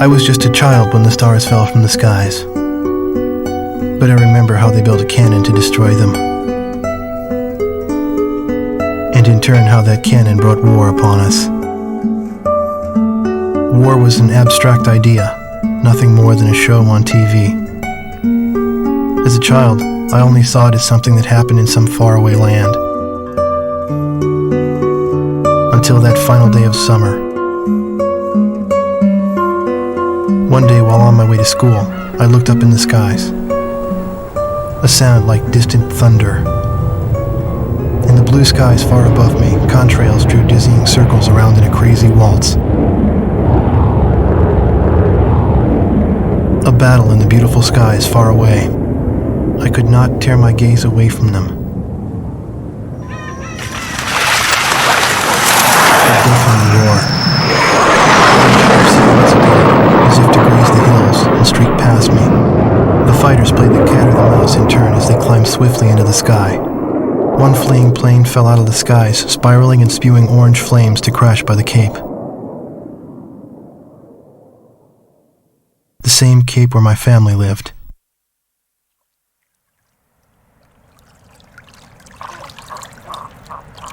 I was just a child when the stars fell from the skies, but I remember how they built a cannon to destroy them, and in turn how that cannon brought war upon us. War was an abstract idea, nothing more than a show on TV. As a child, I only saw it as something that happened in some faraway land. Until that final day of summer. One day while on my way to school, I looked up in the skies. A sound like distant thunder. In the blue skies far above me, contrails drew dizzying circles around in a crazy waltz. A battle in the beautiful skies far away. I could not tear my gaze away from them. A deafening roar. Silhouettes appeared, as if to graze the hills and streak past me. The fighters played the cat or the mouse in turn as they climbed swiftly into the sky. One fleeing plane fell out of the skies, spiraling and spewing orange flames to crash by the Cape. The same Cape where my family lived.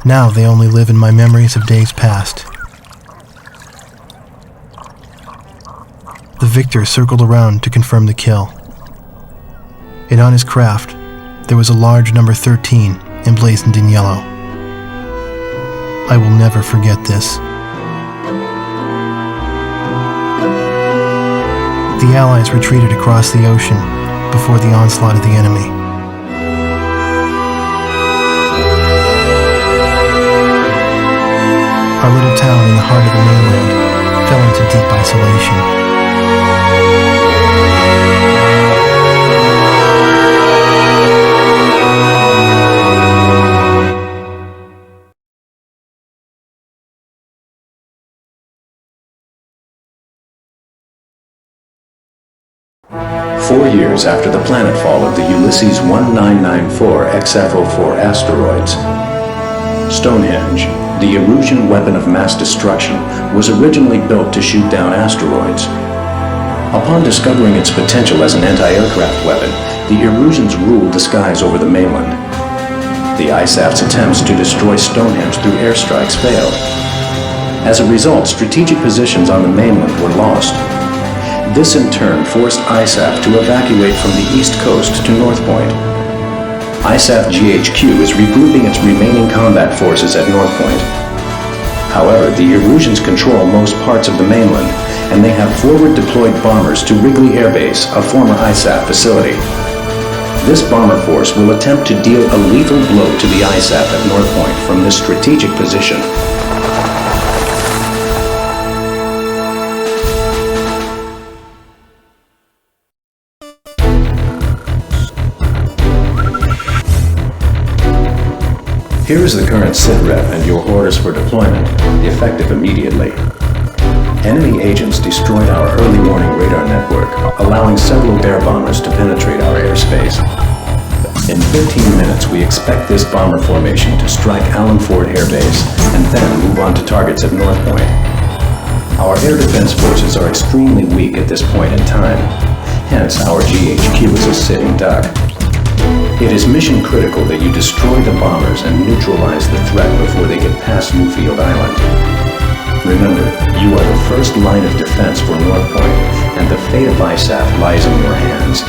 Now they only live in my memories of days past. The victor circled around to confirm the kill. And on his craft, there was a large number 13 emblazoned in yellow. I will never forget this. The Allies retreated across the ocean before the onslaught of the enemy. Our little town in the heart of the mainland fell into deep isolation. Four years after the planetfall of the Ulysses 1994 XF-04 asteroids, Stonehenge, the Erusian weapon of mass destruction, was originally built to shoot down asteroids. Upon discovering its potential as an anti-aircraft weapon, the Erusians ruled the skies over the mainland. The ISAF's attempts to destroy Stonehenge through airstrikes failed. As a result, strategic positions on the mainland were lost. This in turn forced ISAF to evacuate from the east coast to North Point. ISAF GHQ is regrouping its remaining combat forces at North Point. However, the Erusians control most parts of the mainland, and they have forward-deployed bombers to Wrigley Air Base, a former ISAF facility. This bomber force will attempt to deal a lethal blow to the ISAF at North Point from this strategic position. Here is the current SITREP and your orders for deployment, effective immediately. Enemy agents destroyed our early warning radar network, allowing several air bombers to penetrate our airspace. In 15 minutes, we expect this bomber formation to strike Allen Ford Air Base and then move on to targets at North Point. Our air defense forces are extremely weak at this point in time, hence our GHQ is a sitting duck. It is mission critical that you destroy the bombers and neutralize the threat before they get past Newfield Island. Remember, you are the first line of defense for North Point, and the fate of ISAF lies in your hands.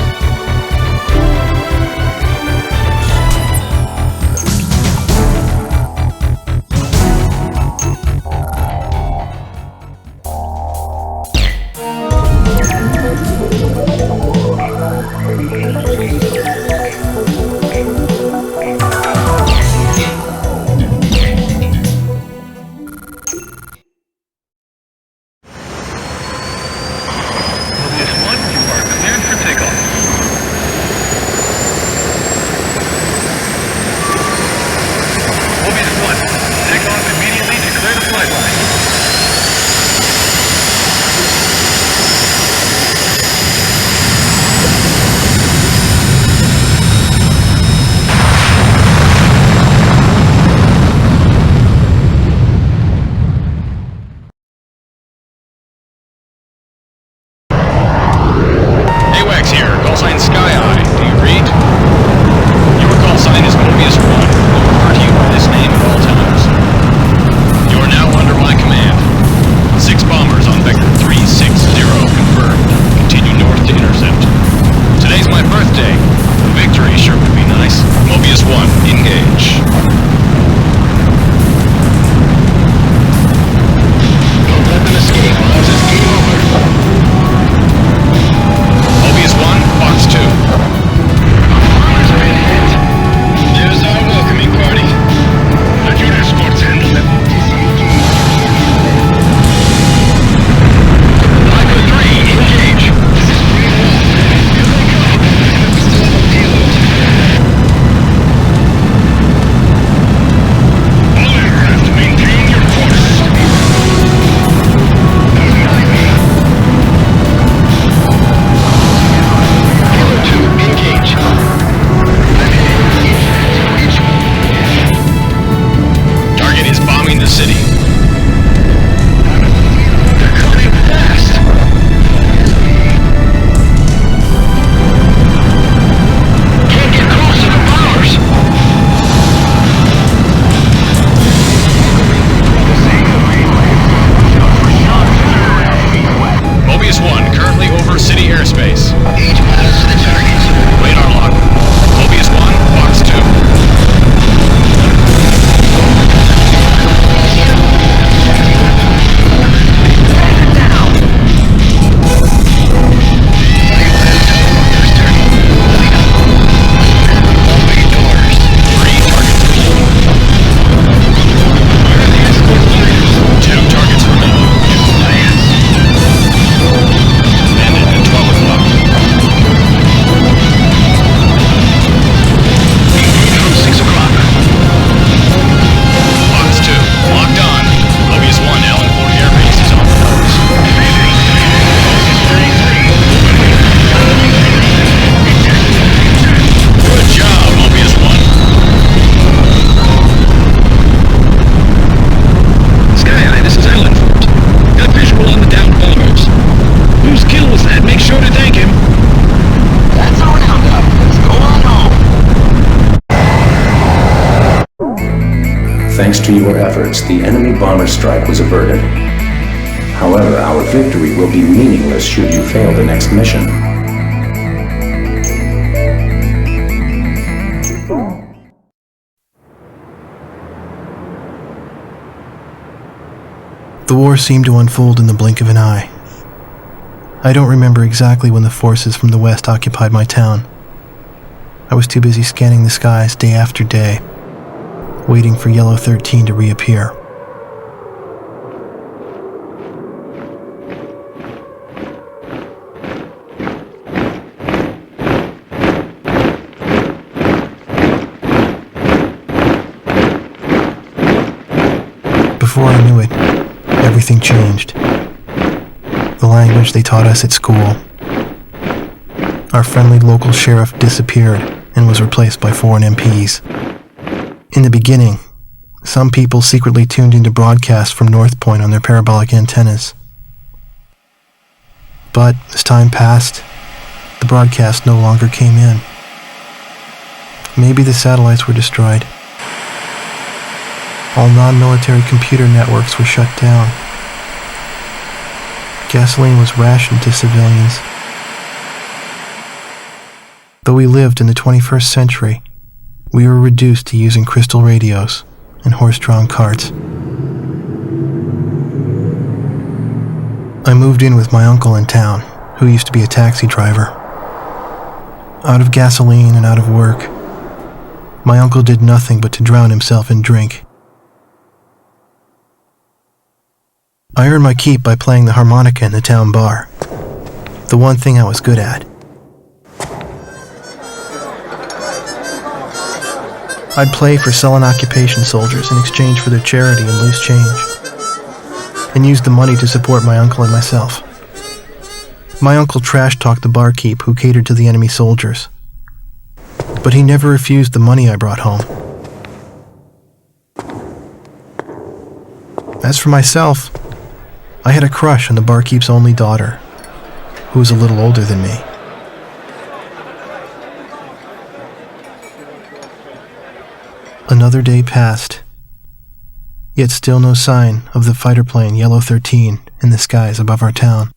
This one, you are cleared for takeoff. Thanks to your efforts, the enemy bomber strike was averted. However, our victory will be meaningless should you fail the next mission. The war seemed to unfold in the blink of an eye. I don't remember exactly when the forces from the west occupied my town. I was too busy scanning the skies day after day, waiting for Yellow 13 to reappear. Before I knew it, everything changed. The language they taught us at school. Our friendly local sheriff disappeared and was replaced by foreign MPs. In the beginning, some people secretly tuned into broadcasts from North Point on their parabolic antennas. But as time passed, the broadcast no longer came in. Maybe the satellites were destroyed. All non-military computer networks were shut down. Gasoline was rationed to civilians. Though we lived in the 21st century, we were reduced to using crystal radios and horse-drawn carts. I moved in with my uncle in town, who used to be a taxi driver. Out of gasoline and out of work, my uncle did nothing but to drown himself in drink. I earned my keep by playing the harmonica in the town bar, the one thing I was good at. I'd play for sullen occupation soldiers in exchange for their charity and loose change, and used the money to support my uncle and myself. My uncle trash-talked the barkeep who catered to the enemy soldiers, but he never refused the money I brought home. As for myself, I had a crush on the barkeep's only daughter, who was a little older than me. Another day passed, yet still no sign of the fighter plane Yellow 13 in the skies above our town.